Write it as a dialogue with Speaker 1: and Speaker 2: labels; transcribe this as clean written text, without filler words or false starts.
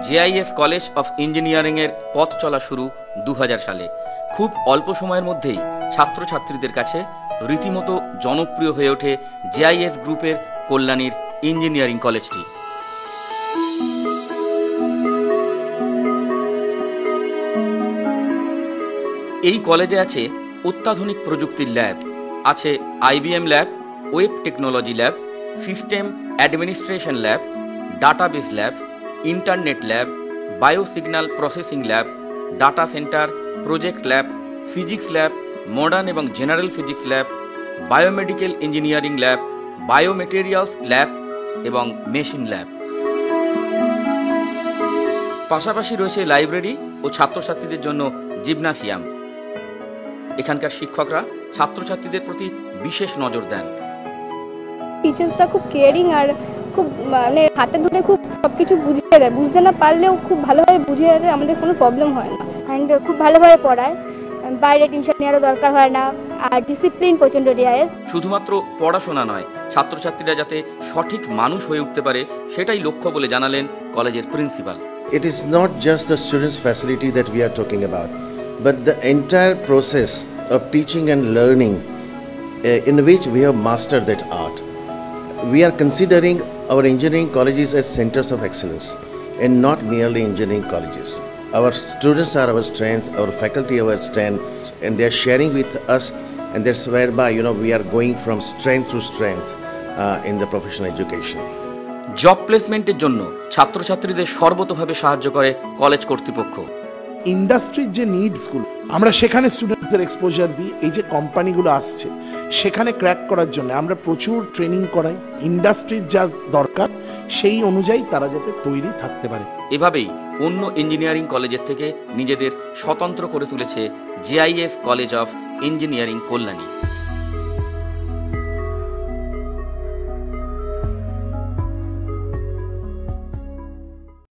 Speaker 1: JIS college of engineering এর পথ চলা শুরু 2000 সালে। খুব অল্প সময়ের মধ্যেই ছাত্রছাত্রীদের কাছে রীতিমতো জনপ্রিয় হয়ে ওঠে জেআইএস গ্রুপের কল্যাণীর ইঞ্জিনিয়ারিং কলেজটি। এই কলেজে আছে অত্যাধুনিক প্রযুক্তির ল্যাব, আছে IBM lab, web technology lab, system administration lab, database lab, internet lab, biosignal processing lab, data centre, project lab, physics lab, modern এবং general physics lab, biomedical engineering lab, biomaterials lab এবং machine lab. পাশাপাশি রয়েছে library ও ছাত্রছাত্রীদের জন্য gymnasium. এখানকার শিক্ষকরা ছাত্রছাত্রীদের প্রতি বিশেষ নজর দেন।
Speaker 2: টিচার্সরা খুব কেয়ারিং আর খুব মানে হাতে ধরে খুব সবকিছু বুঝিয়ে দেয়, বুঝতে না পারলেও খুব ভালোভাবে বুঝিয়ে দেয়, আমাদের কোনো প্রবলেম হয় না। অ্যান্ড খুব ভালোভাবে পড়ায়, বাইরে টিউশন নেওয়ারও দরকার হয় না, আর ডিসিপ্লিন প্রচণ্ড রিয়ায়েস।
Speaker 1: শুধুমাত্র পড়াশোনা নয়, ছাত্রছাত্রীরা যাতে সঠিক মানুষ হয়ে উঠতে পারে সেটাই লক্ষ্য বলে জানালেন কলেজের principal.
Speaker 3: It is not just the students' facility that we are talking about, but the entire process of teaching and learning in which we have mastered that art. We are considering our engineering colleges as centers of excellence and not merely engineering colleges. Our students are our strength, our faculty our strength, and they are sharing with us, and that's whereby we are going from strength to strength in the professional education.
Speaker 1: Job প্লেসমেন্টের জন্য ছাত্রছাত্রীদের সর্বতোভাবে সাহায্য করে college কর্তৃপক্ষ।
Speaker 4: ইন্ডাস্ট্রির যে নিডসগুলো আমরা সেখানে স্টুডেন্টসদের এক্সপোজার দিই। এই যে কোম্পানিগুলো আসছে সেখানে ক্র্যাক করার জন্য আমরা প্রচুর ট্রেনিং করাই। ইন্ডাস্ট্রির যা দরকার সেই অনুযায়ী তারা যাতে তৈরি থাকতে পারে।
Speaker 1: এভাবেই অন্য ইঞ্জিনিয়ারিং কলেজের থেকে নিজেদের স্বতন্ত্র করে তুলেছে JIS college of engineering Kalyani.